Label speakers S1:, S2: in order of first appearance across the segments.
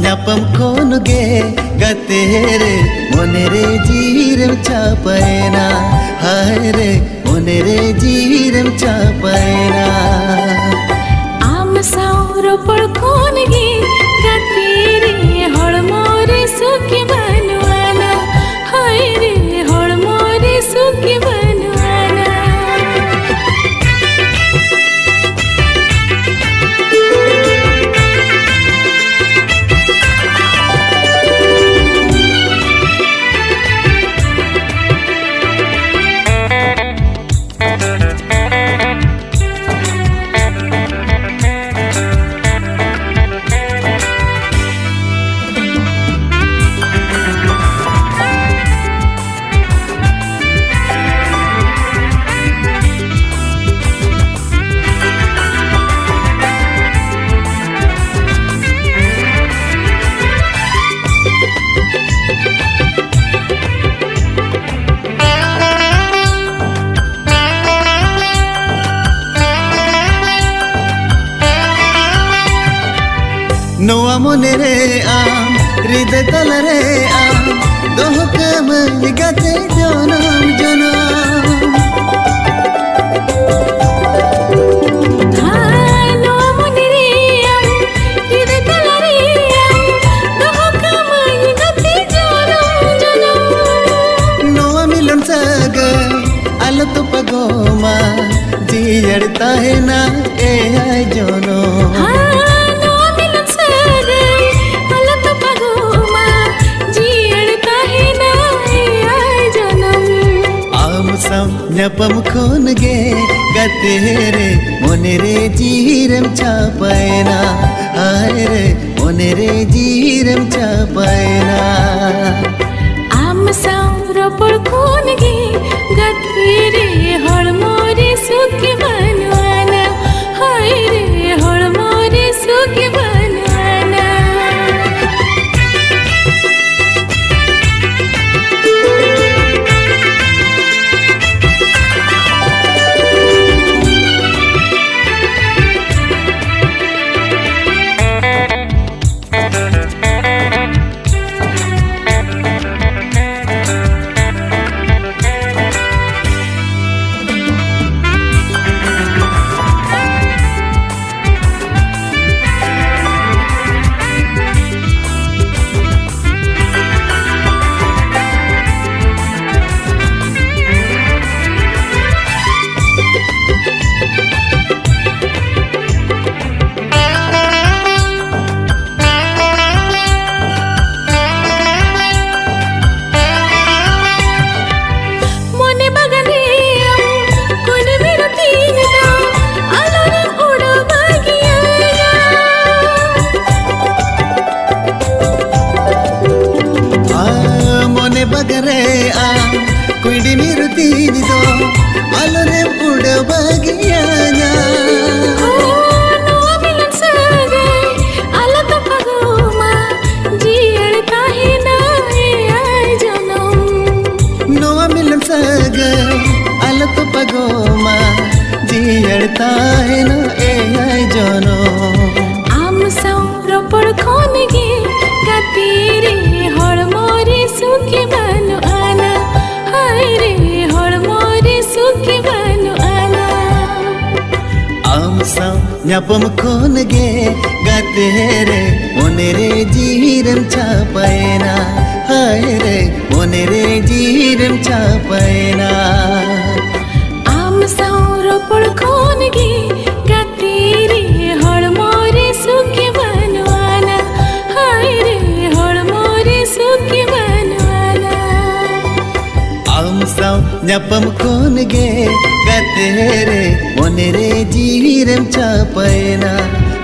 S1: ᱧᱟᱯᱟᱢ ᱠᱷᱚᱱ ᱜᱮ ᱜᱟᱛᱮ ᱨᱮ ᱢᱚᱱᱮ ᱨᱮ ᱡᱤᱨᱮᱢ ᱪᱟᱯᱟᱭᱱᱟ ᱦᱟᱭ ᱨᱮ ᱢᱚᱱᱮ ᱨᱮ ᱡᱤᱨᱮᱢ ᱪᱟᱯᱟᱭᱱᱟ
S2: आम साव रोपड़ खोन गे गाते रे हड़मो रे सुखी बनवाना हाय रे हड़मो रे सुखी बनवाना
S1: नोआ मोने रे आम हृदय तल रे आम दोह कमल गाते जनम जनम
S2: हाँ नोआ मोने रे आम हृदय तल रे आम दोह कमल गाते जनम जनम
S1: नोआ मिलन सगय आलो तो पगोमा जियड़ता है ना ए आय जोनो ᱧᱟᱯᱟᱢ ᱠᱷᱚᱱ ᱜᱮ ᱜᱟᱛᱮ ᱨᱮ ᱢᱚᱱᱮ ᱨᱮ ᱡᱤᱨᱮᱢ ᱪᱟᱯᱟᱭᱱᱟ ᱦᱟᱭ ᱨᱮ ᱢᱚᱱᱮ ᱨᱮ ᱡᱤᱨᱮᱢ ᱪᱟᱯᱟᱭᱱᱟ
S2: आम साव रोपड़ खोन गे गाते रे हड़मो रे सुखी बनवाना हाय रे हड़मो रे सुखी बनवाना
S1: बगरे आ कुइडी मिरुती दो आलोरे बुड़ बगियाना
S2: नोआ मिलन सगय आलो तो पगोमा जियड़ता है ना ए आय जनम
S1: नोआ मिलन सगय आलो तो पगोमा जियड़ता है ना ए आय जोनो
S2: आम साव रोपड़ खोन गे गाते रे हड़मो रे सुखी बनवाना हाय रे हड़मो रे सुखी बनवाना
S1: आम साव ᱧᱟᱯᱟᱢ ᱠᱷᱚᱱ ᱜᱮ ᱜᱟᱛᱮ ᱨᱮ ᱢᱚᱱᱮ ᱨᱮ ᱡᱤᱨᱮᱢ ᱪᱟᱯᱟᱭᱱᱟ ᱦᱟᱭ ᱨᱮ ᱢᱚᱱᱮ ᱨᱮ ᱡᱤᱨᱮᱢ ᱪᱟᱯᱟᱭᱱᱟ
S2: आम साव रोपड़ खोन गे गाते रे हड़मो रे सुखी बनवाना हाय रे हड़मो रे सुखी बनवाना
S1: आम साव ᱧᱟᱯᱟᱢ ᱠᱷᱚᱱ ᱜᱮ ᱜᱟᱛᱮ ᱨᱮ ᱢᱚᱱᱮ ᱨᱮ ᱡᱤᱨᱮᱢ ᱪᱟᱯᱟᱭᱱᱟ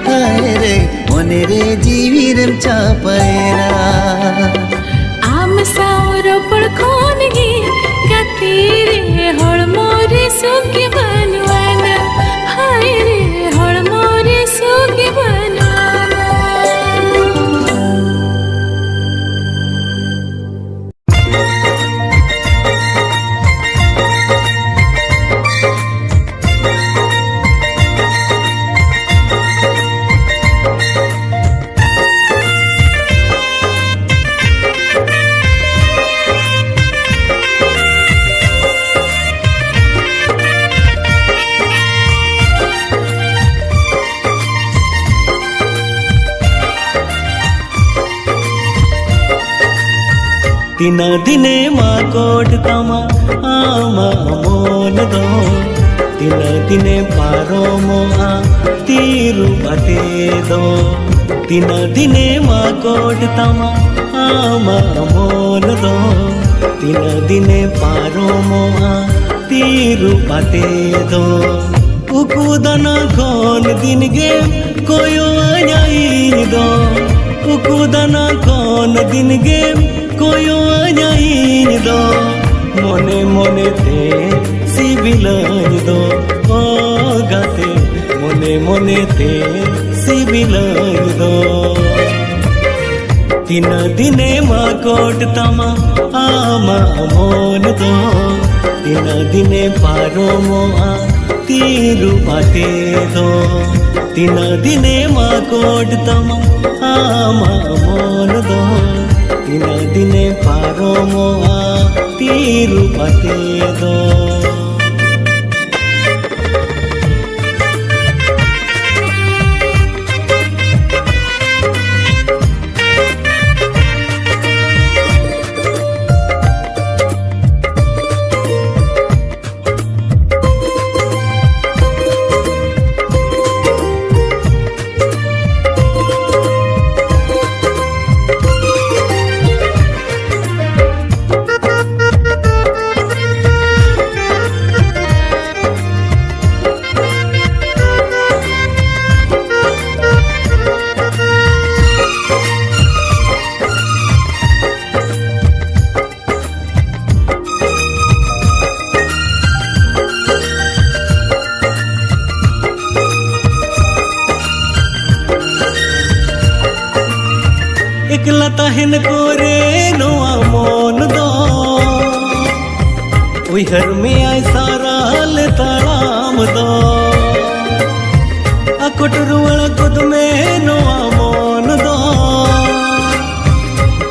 S1: ᱦᱟᱭ ᱨᱮ ᱢᱚᱱᱮ ᱨᱮ ᱡᱤᱨᱮᱢ ᱪᱟᱯᱟᱭᱱᱟ
S2: आम साव रोपड़ खोन गे गाते रे हड़मो रे सुखी बनवाना हाय रे हड़मो रे सुखी बनवाना
S1: tina dine ma kot tama ama mon do tina dine paro moha tiru ate do tina dine ma kot tama ama mon do tina dine paro moha tiru ate do ukudana kon din ge koyo anyai do ukudana kon din ge koyo anyai do mone mone te sibilai do o gate mone mone te sibilai do tina dine ma kot tama ama mon do tina dine paro moha tiru ate do tina dine ma kot tama ama mon do tina dine paro moha tiru ate do एकला तहन कोरे नोआ मोन दो उहर में आय साराल तड़ाम दो अकोट रुवल खुद में नोआ मोन दो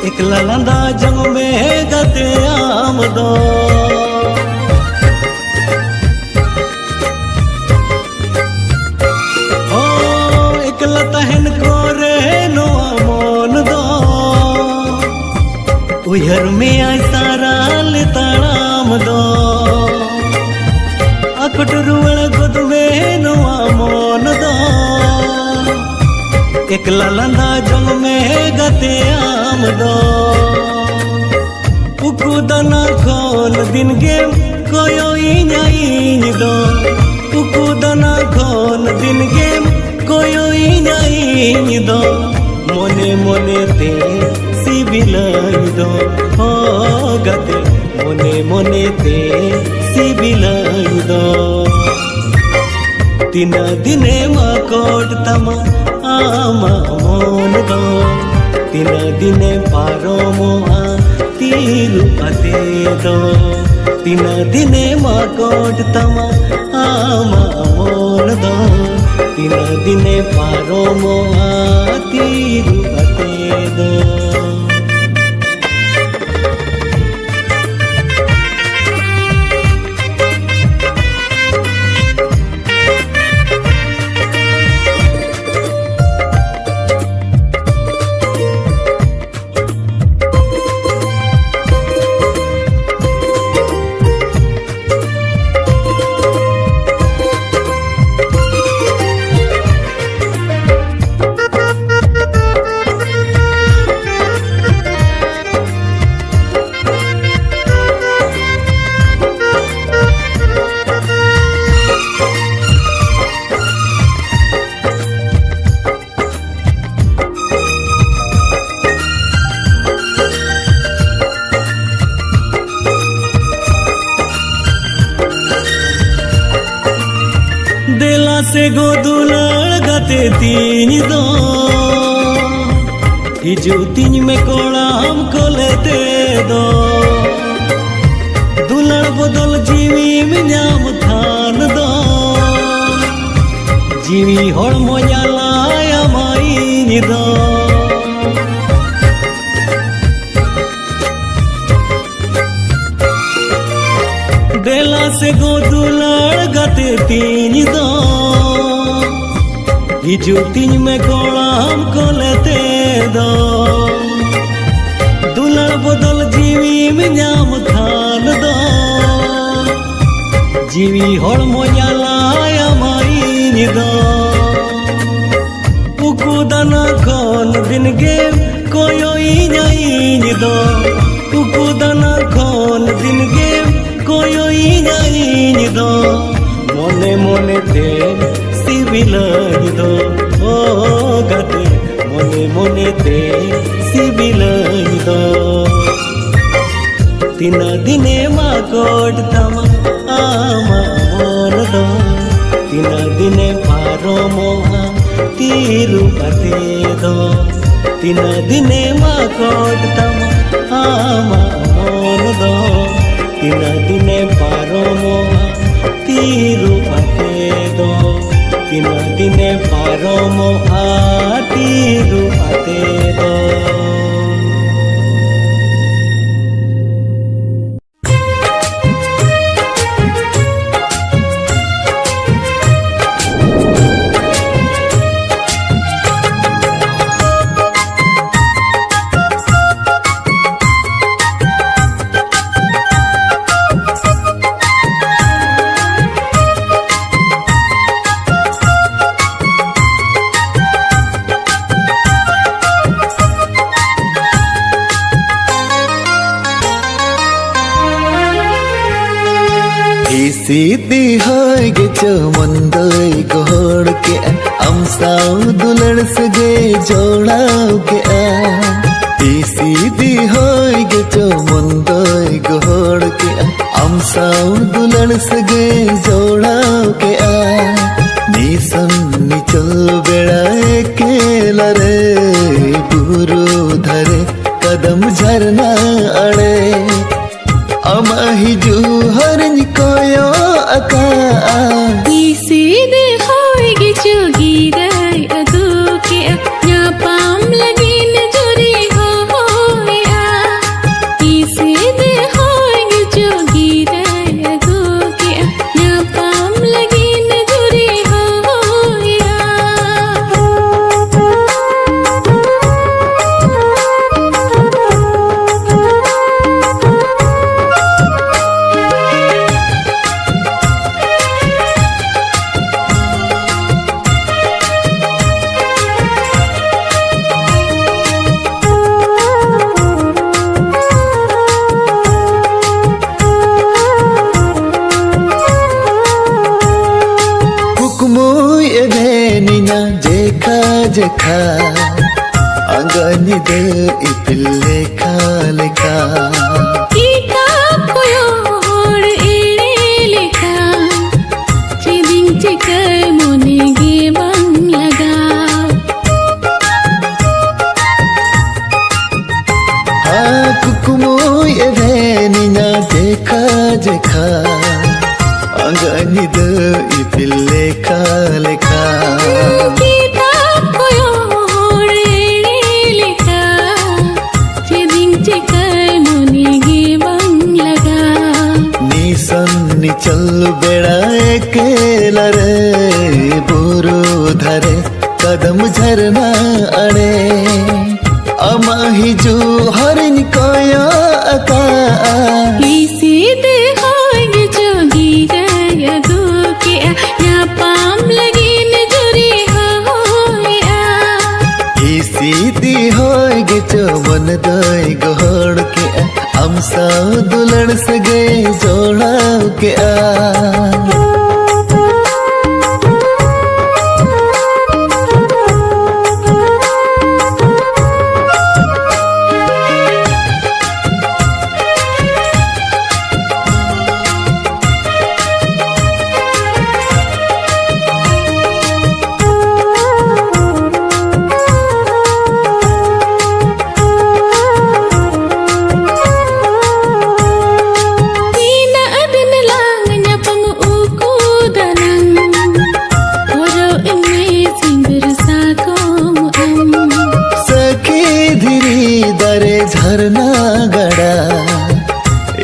S1: एकला लंदा जंग में गते आम दो ओ एकला तहन कोरे नोआ मोन दो उहर में आय साराल तड़ाम दो अकट रुवल गुद में नोआ मोन दो एकला लंदा जंग में गते आम दो ukudana kon din game koyo inyai do ukudana kon din game koyo inyai do mone mone te sibilai do ho gate mone mone te sibilai do tina dine ma kot tama ama mon do tina dine paro moha tiru ate do tina dine ma kot tama ama mon do tina dine paro moha tiru ate do देला से गोदुलड़ गते तीन दो हिजू तीन में कोड़ाम खोलते दो दुलड़ बदल जीवी में नाम थान दो जीवी होड़ मोया लाया माई दो देला से गोदुलड़ गते तीन दो हिजू तीन में कोड़ाम खोलते दो दुलड़ बदल जीवी
S3: जीवी हड़मो जालाया माई दो उकु दाना खन दिन गे कोयोई जाई दो उकु दाना खन दिन गे कोयोई जाई दो मने मने ते सिबिलाई दो ओ गाते मने मने ते सिबिलाई दो तिना दिने मा कोड तमा आमा मन दो तिना दिने पारो मोहा तीरु पते दो तिना दिने मा कोड तमा आमा मन दो तिना दिने पारो मोहा तीरु पते दो तिना दिने पारो मोहा तीरु पते दो
S1: सीधी होय गे चमंदई गोड़ के अमसाऊ दुलड़ सगे जोड़ाऊ के सीधी होय गे चमंदई गोड़ के अमसाऊ दुलड़ सगे जोड़ाऊ के निसन निचल बेड़ाए के लरे गुरु धरे कदम झरना अड़े अमाही जुहरन कोयो अका
S2: सीधे होएगी चुगी गई अदू के ना पाम लगी नजरी होया सीधे होएगी चुगी गई अदू के ना पाम लगी नजरी होया जेखा अंगनी दे इपिल्ले लेखा ईका कोयोड़ एड़े लेखा चिदिंग चिकर मोने गे बंग लगा
S1: कुकुमो ये भेनिना जेखा जेखा अंगनी दे इपिल्ले लेखा चल बेड़ाए के लरे बुरु धरे कदम झरना अड़े अमाही जू हरिन कोया अका
S2: सीधे होएगी जोगी गया दू के ना पाम लगी नजरी होया
S1: सीधी होएगी चमन दई गोड़ के अमसा दुलड़ सगे जोड़ा के झरना गड़ा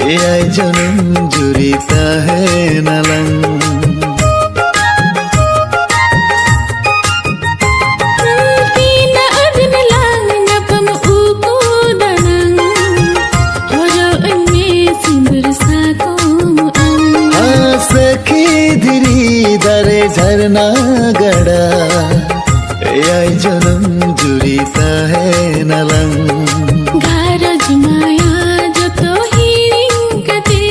S1: ए जन्म जुरीता है नलंग सखी ना गड़ा एय जन्म जुड़ी ताहेना लंग
S2: घरज माया जतो हिरिंग कते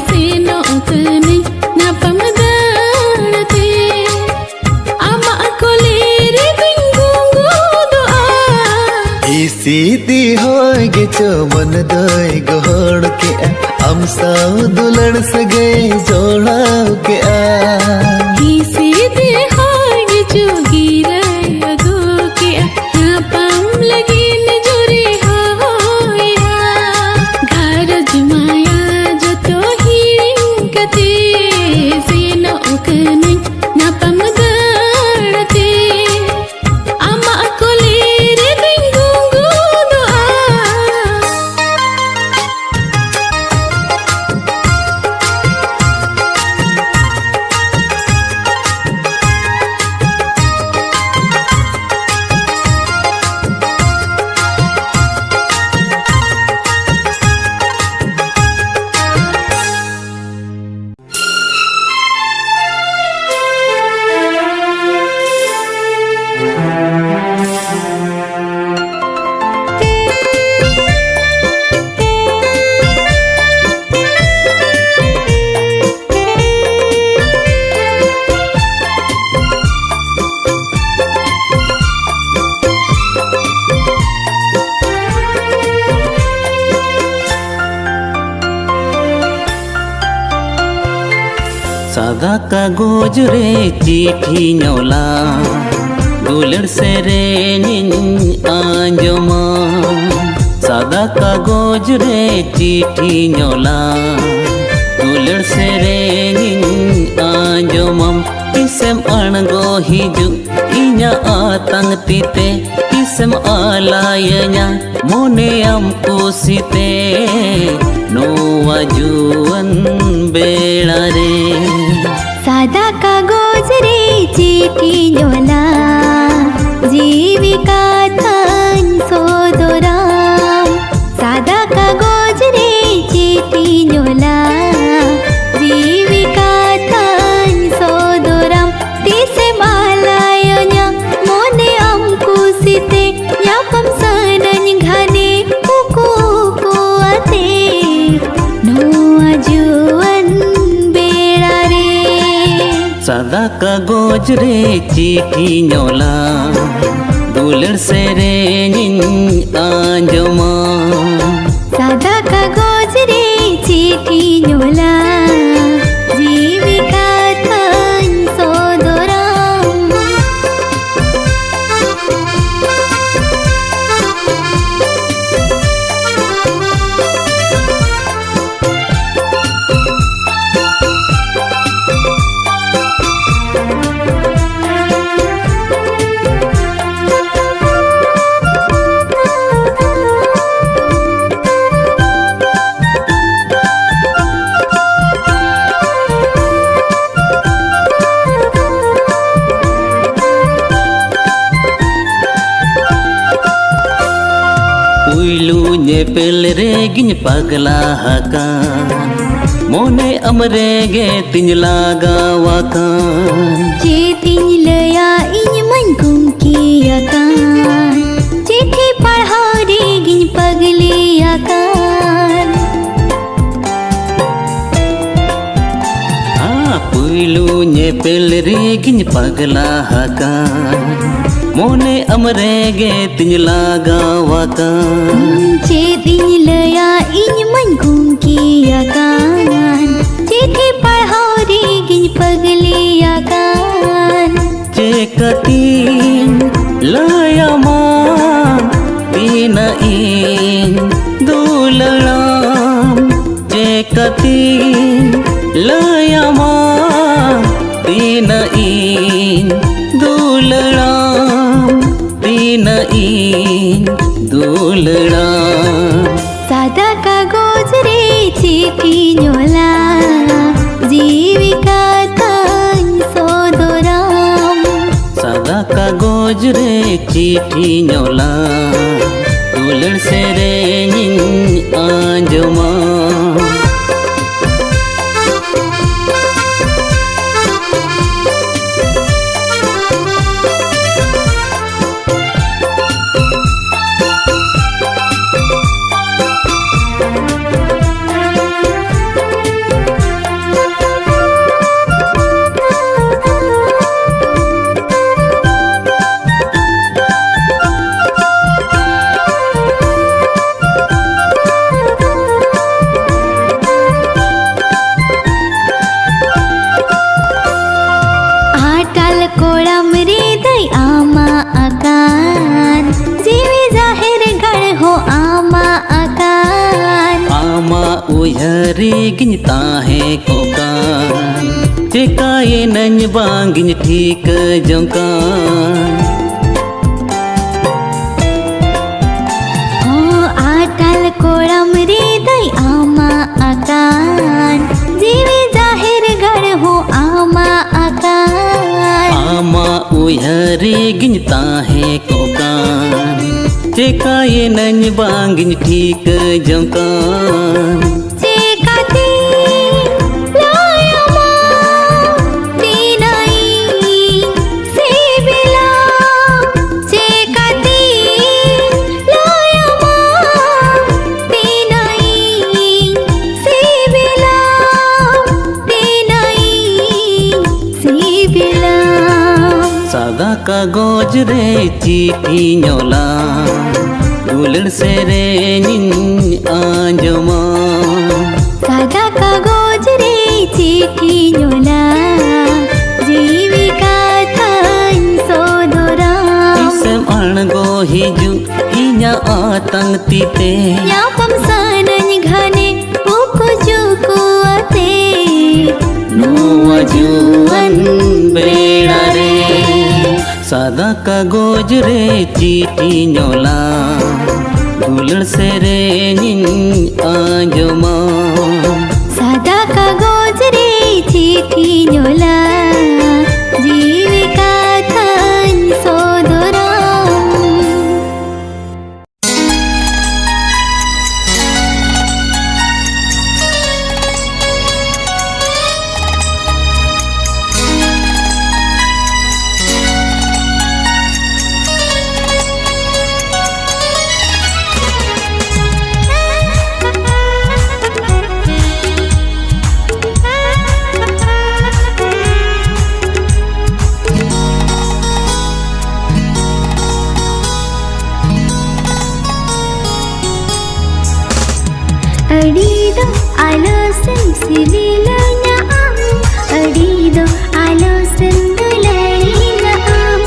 S2: सेनो कने napam darte ama kolere bingungu doa
S1: इसी दी होगे जो मन दोय गोड़ के हम साव दुलड़ सगे जोड़ा के
S2: Isi de hoy jogi ray go ke napam lagin jore hoya gharaj maya jato hiring kate sino kane napam darte ama kolere bingungu doa
S3: सादा कागज रे चिट्ठी ᱧᱚᱞᱟ दुलड़ सेरेनिन आंजमा सादा कागज रे चिट्ठी ᱧᱚᱞᱟ दुलड़ सेरेनिन आंजमam किसम अणगो हिजु इnya आतंग तीते किसम आलायnya मोनेयम कुसिते नोवा जुवन बेड़ा रे
S4: सादा कागज रे चिट्ठी ᱧᱚᱞᱟ जीविका थान सोदोराम सादा कागज रे चिट्ठी ᱧᱚᱞᱟ जीविका थान सोदोराम तिसे मालायnya मोने amku site nyapam sanany घने kuku kuate noa juwan बेड़ा रे
S3: सादा कागज रे चिट्ठी ᱧᱚᱞᱟ दुलड़ सेरेनिन आंजमा
S4: सादा कागज रे चिट्ठी ᱧᱚᱞᱟ जीविका थान सोदोराम
S3: उइलू ñepel रेगिन पगला हकान मोने अमरे गे तिन लगावाकान
S4: चेतिन लया इन मन कुंकी अकान चिट्ठी पढ़ाओ रे गिन पगली अकान
S3: पुइलू ñepel रेगिन पगला हकान मोने अमरे गे तिन लगावाकान
S4: चेतिन लया इन मन कुंकी अकान चिट्ठी पढ़ाओ रे गिन पगली अकान
S3: चेकतीन लयमा तीन इन दुलड़ाम चेकतीन लयमा तीन इन दुलड़ाम तीन इन दुलड़ाम
S4: सादा कागज रे चिट्ठी ᱧᱚᱞᱟ जीविका थान सोदोराम
S3: सादा कागज रे चिट्ठी ᱧᱚᱞᱟ दुलड़ सेरेनिन आंजमा uyhari tahe kokan Cekaye nany bangin thik jongkan
S4: आटल कोड़म रे दई आमा आकान जीवे जाहिर गढ़ हो आमा आकान
S3: आमा uyhari tahe kokan Cekaye nany bangin thik jongkan
S4: चेकाती लायमा तीनाई सेबिला चेकाती लायमा तीनाई सेबिला तीनाई सेबिला
S3: सादा कागज रे चिट्ठी नोला दुलड़ सेरेनिन आंजमा
S4: सादा कागज रे चिट्ठी नोला जीविका थान सोदरा
S3: इसम अणगो हिजु इnya atang tite
S4: Nyapam sanany घने पुको जुको आते
S3: Noa juan beda re सादा कागज रे चिट्ठी नोला दुलड़ सेरेनिन आंजमा
S4: सादा कागज रे चिट्ठी नोला जीविका थान सोदरा Adido alosan sibilanya am Adido alosan dulainya am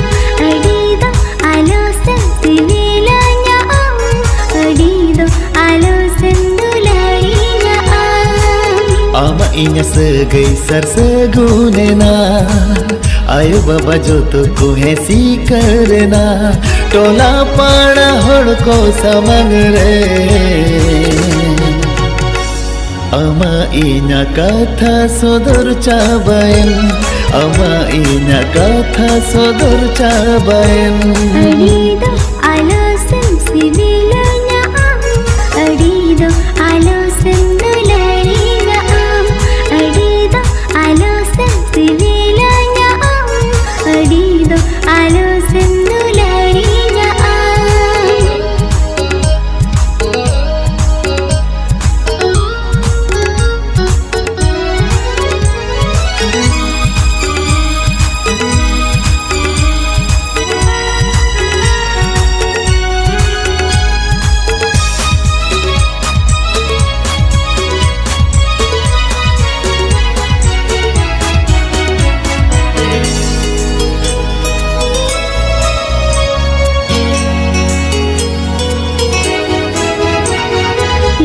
S4: Adido alosan sibilanya am Adido alosan dulainya am
S1: Ama inya segai sarsegunena आयो बाबा जो तो कोहे सी करना टोला पाड़ा हड़ को समंग रे अमा इना कथा सोदर चाबायन अमा इना कथा सोदर चाबायन
S4: Adido alosan sibilanya am Adido alosan dulainya am Adido alosan sibilanya am Adido alosan dulainya am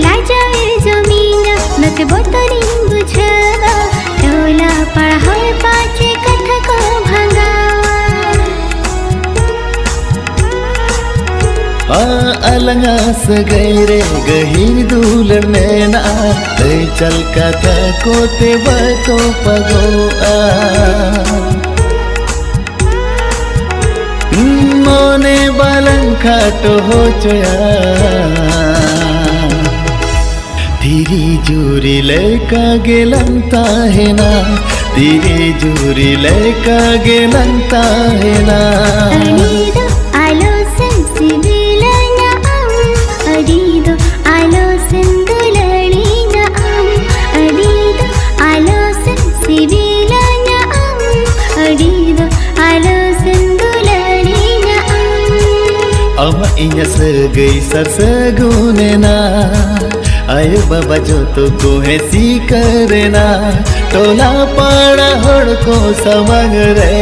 S4: लाजावेर जमीना नक बोतरिन बुझावा टोला पढ़ाए पाचे कथा को भंगावा
S1: अलंगा सगैरे गहीर दूलड़ नैना तै चल कथा को ते बतो पगो मोने बालन खाटो हो चोया धीरे जूरी लेका गेलंता है ना धीरे जूरी लेका गेलंता है ना
S4: Adido alosan sibilanya am Adido alosan dulainya am Adido alosan sibilanya am Adido alosan dulainya am
S1: अमा इnya segai sarsegunena आयो बाबा जो तो कोहे सी करना टोला पाड़ा हड़ को समंग रे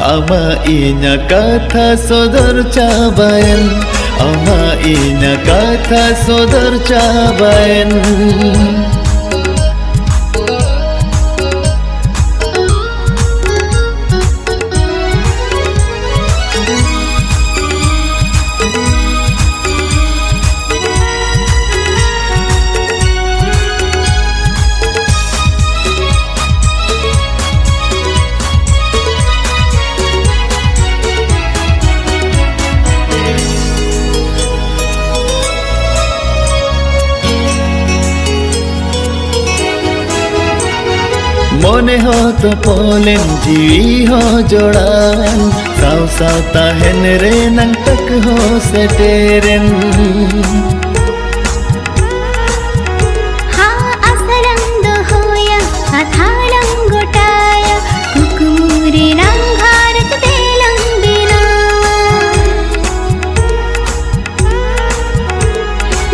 S1: अमा इना कथा सोदर चाबायन Ama inya kata sodor cabain. Mone ho to polen jiwi ho jodan Saw saw tahen re nang tak ho seteren
S4: Ha asarang hoya athalang gotaya kukumure nang bharat delang bina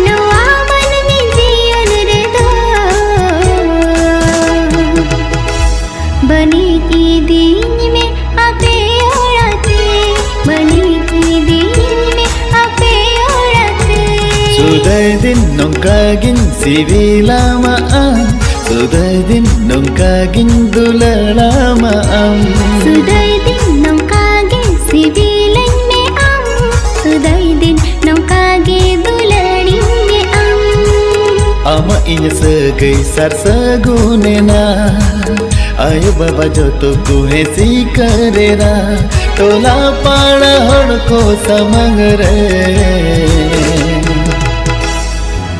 S4: no aman me jiyan re do बनी की दिन में आपे ओढ़ते बनी की दिन में आपे ओढ़ते
S1: Sudah din nong kagin sivilama Sudah din nong kagin dulalama
S4: सुदय दिन नौकागे सिविलन में सुदय दिन नौकागे दुलड़ी में
S1: Ama inya segai sar sagunena Ayo baba joto kuhe si karera Tola pada hod ko samang re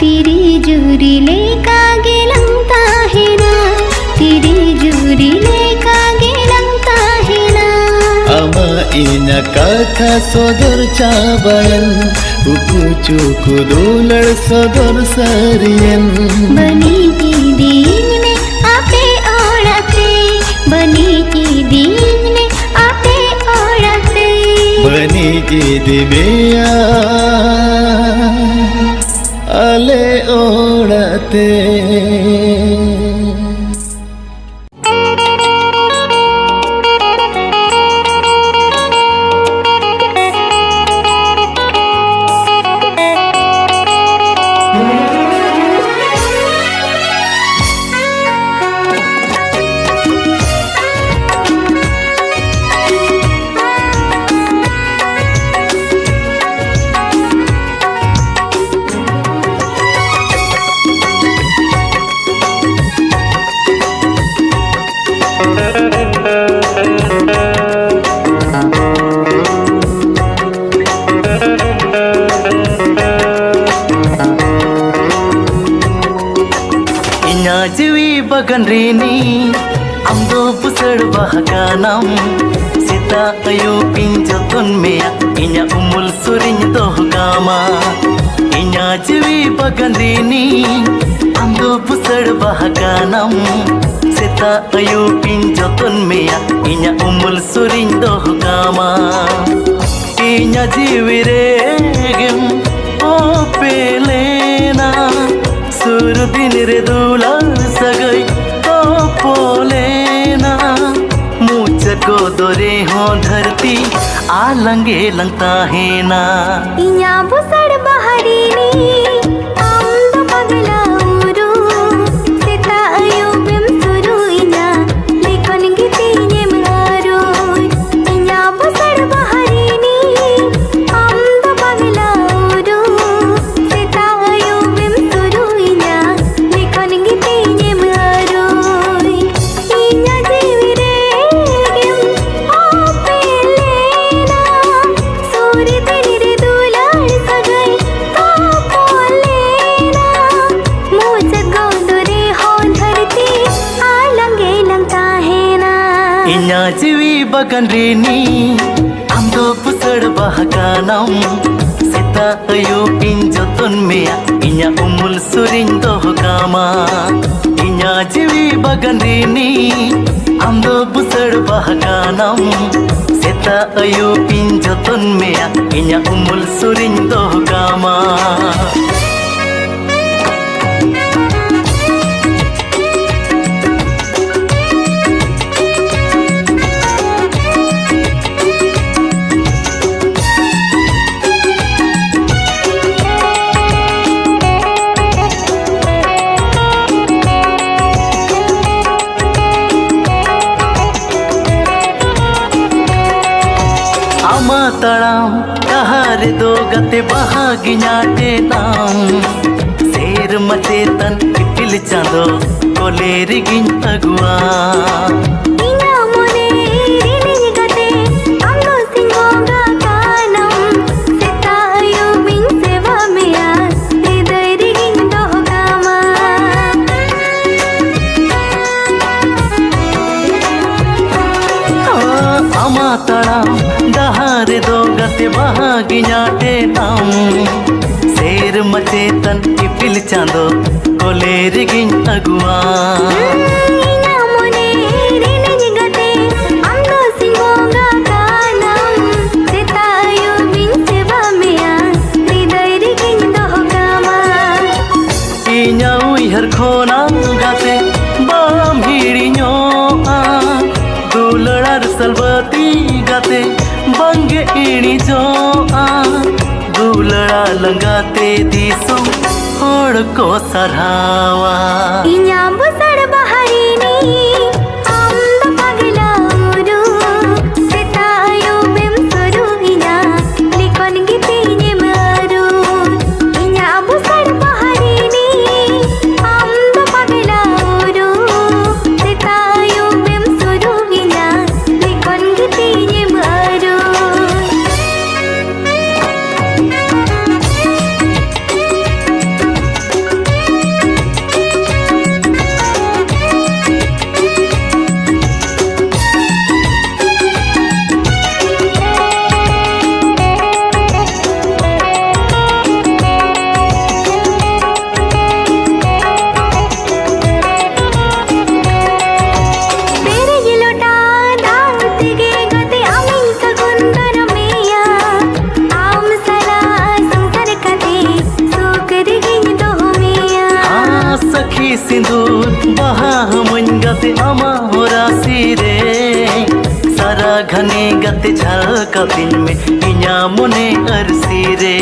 S4: तेरी जूरी लेका गे लंगता है ना तेरी जूरी लेका गे लंगता है ना
S1: Ama inya kata sodor cabayan Uku cuku dular sodor sarian
S4: बनी की दिन में आपे ओढ़ते बनी की दिन में आपे ओढ़ते
S1: Bani ki dibeya Ale odate Jiwi bagan rini Amdo pusar bahaganam Sita ayu pinjotun mea Inya umul suring doh gama Inya jiwi bagan rini Amdo pusar bahaganam Sita ayu pinjotun mea Inya umul suring doh gama Inya jiwi regem O pelena Suru din re dula sagai to polena मुझ को दोरे हो धरती आलंगे लगता है ना
S4: इया बुसड़ बहरी नी आम दो पगला उरू सीता अयो बिम सुरू इना लेखन गीती ने मारो इया बुसड़ बहरी नी आम दो पगला उरू सीता अयो बिम सुरू इना लेखन गीती ने मारो इया जीवी रे गिम ओ पेलेना सूरी तेरी रे दुलार सगई तो पोलेना मुझ गोदरे हो धरती आलंगे लगता है ना
S1: इन्या जीवी बगन रेनी हम दो पुसड़ बहकानम सीता अयो पिंजोतन में इन्या उमुल सुरिंग दो कामा इन्या जीवी बगन रेनी हम दो पुसड़ बहकानम सीता अयो पिंजोतन में इन्या उमुल सुरिंग दो कामा दो गते बहागी नाटे नाम शेर मचे तन इपिल चांदो कोलेर गिन अगुआ
S2: इना मोने रिलिंग गते अंगो सिंगोगा कानम सेता अयो बिन सेवा मेया हृदय रिगिन दोहकामा
S1: आमा तड़ा दहारे दो गते बहागी नाटे नाम शेर मचे तन इपिल चांदो कोलेर गिन अगुआ
S2: इना मोने रिलिंग गते अंगो सिंगोगा कानम सेता अयो बिन सेवा मेया हृदय रिगिन दोहकामा
S1: इना उइहर खोना गाते बाम हिड़िñoa दुलड़ार सलबती गाते बंगे इणिजोa दुलड़ा लंगाते दिसों होड़ को सरहावा
S2: इना बुसड़ बहारिनी आम पगला उरु सेता अयो बेम सुरु इना लिखन गीतीने मारू इना बुसड़ बहारिनी आम पगला उरु सेता अयो बेम सुरु इना लिखन गीतीने मारू तेरे गिलोटा दावत गे गते आमिन सगुंदर मेया आम सला संसार कते सुकर गिन दो मेया
S1: सखी सिंदूर बहा मन गते अमा होरा सिरे सारा घने गते झलका दिन में इना मोने अरसी रे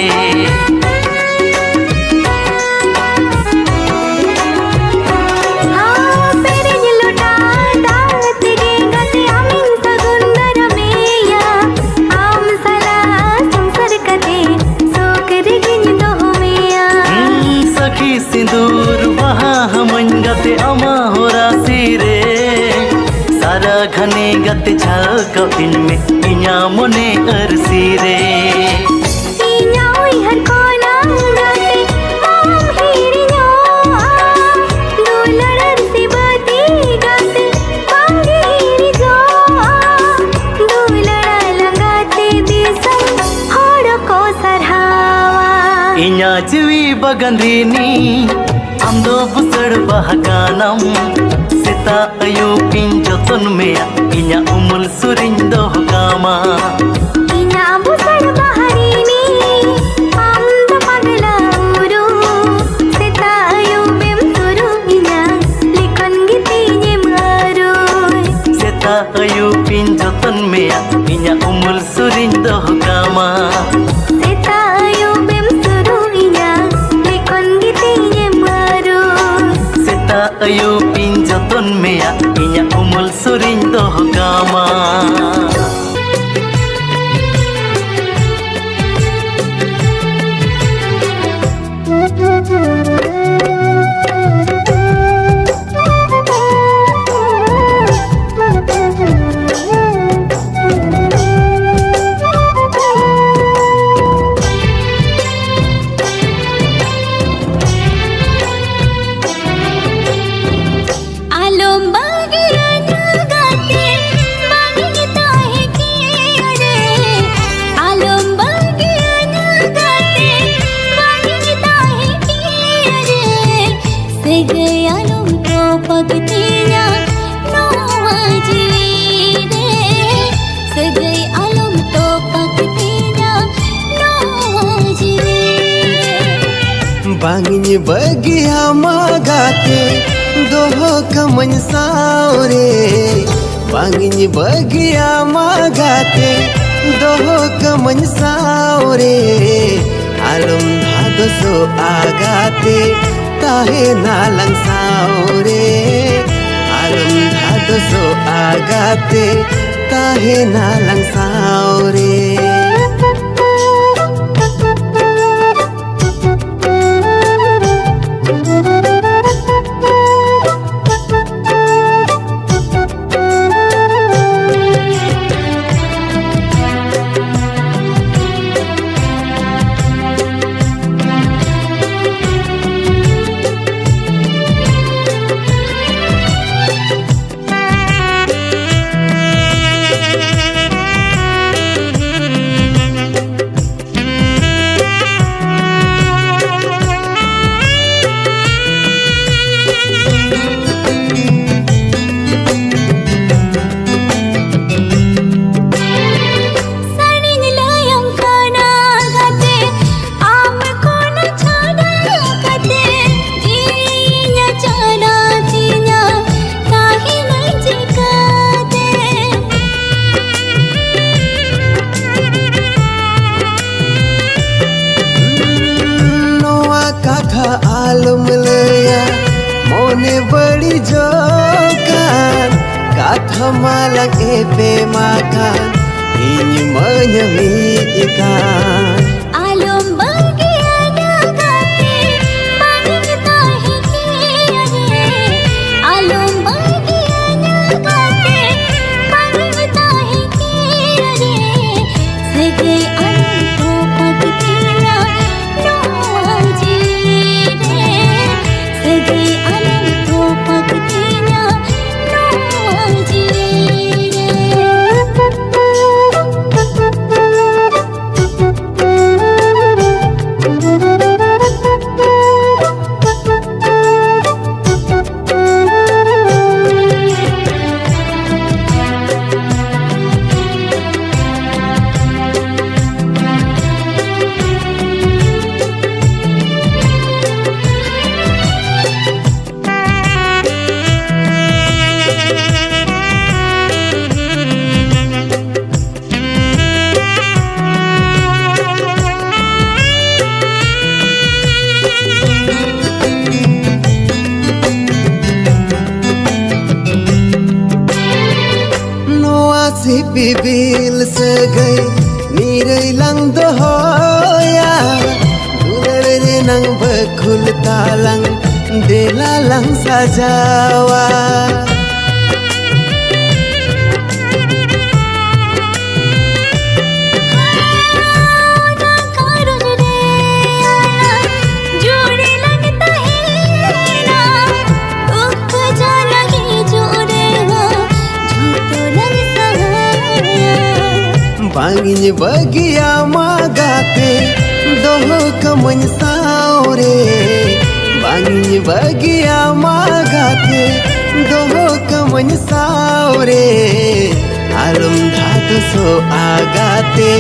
S2: तेरे गिलोटा दावत गे गते आमिन सगुंदर मेया आम सला संसार कते सुकर गिन दो मेया
S1: सखी सिंदूर बहा मन गते अमा होरा सिरे सारा घने गते झलका दिन में इना मोने अरसी रे
S2: इना उइहर कोना गाते आम हिड़िñoa दुलड़र सिबती गाते बांगे हिड़िजोa दुलड़ा लंगाते दिसं होड़ को सरहावा
S1: इना जीवी बगंदीनी हम दो बुसड़ बहकानम सेता अयो पिन जतन में इना उमुल सुरिन दोहकामा
S2: इना बुसड़ बहारिनी आम पगला उरु सेता अयो बेम सुरु इना लिखन गीतीने मारू
S1: सेता अयो पिन जतन में इना उमुल सुरिन दोहकामा
S2: सेता अयो बेम सुरु इना लिखन गीतीने मारू
S1: सेता अयो पिन जतन में इना उमुल सुरिन दोहकामा
S2: आलोम बागिया गाते बागी ताहे की अरे आलोम बागिया गाते बागी ताहे की अरे से गए आलोम तो पगतिया नौवाजी रे से गए आलोम तो पगतिया नौवाजी रे
S3: बांगिन बगिया मागाते दोहो कमन सावरे बांगिन बगिया मागाते दोहो कमन सावरे आलम भादो सो आगाते ताहे नालंग सावरे आलम भादो सो आगाते ताहे नालंग सावरे
S5: beri jokan kata malang epe makan ini menyemikan
S2: Alum bagiannya kate paling tahe kiane Alum bagiannya kate paling tahe kiane Segai alum to pagtina no ajire Segai alum to pagtina no
S5: si bibil segai nirai lang dohoya dular renang bekul talang delalang sajawa Banginya bagi amagate doho kamanya saure Banginya bagi amagate doho kamanya saure Alum dhatu so agate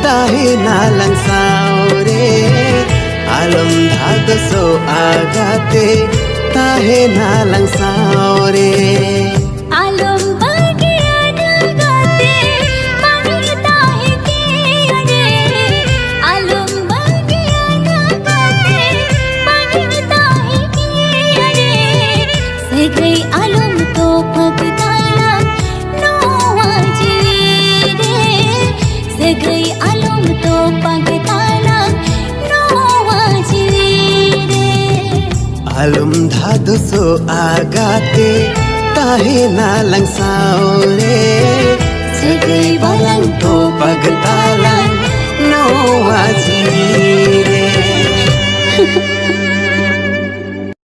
S5: tahe nalang saure Alum dhatu so agate tahe nalang saure
S2: Alum bagiannya kate paling tahe kiane Alum bagiannya kate paling tahe kiane Segai alum to pagtalang no ajire Segai alum to pagtalang no ajire
S5: Alum dhadu so agate tahe nalang saure Segai balang to pagtalang no wajire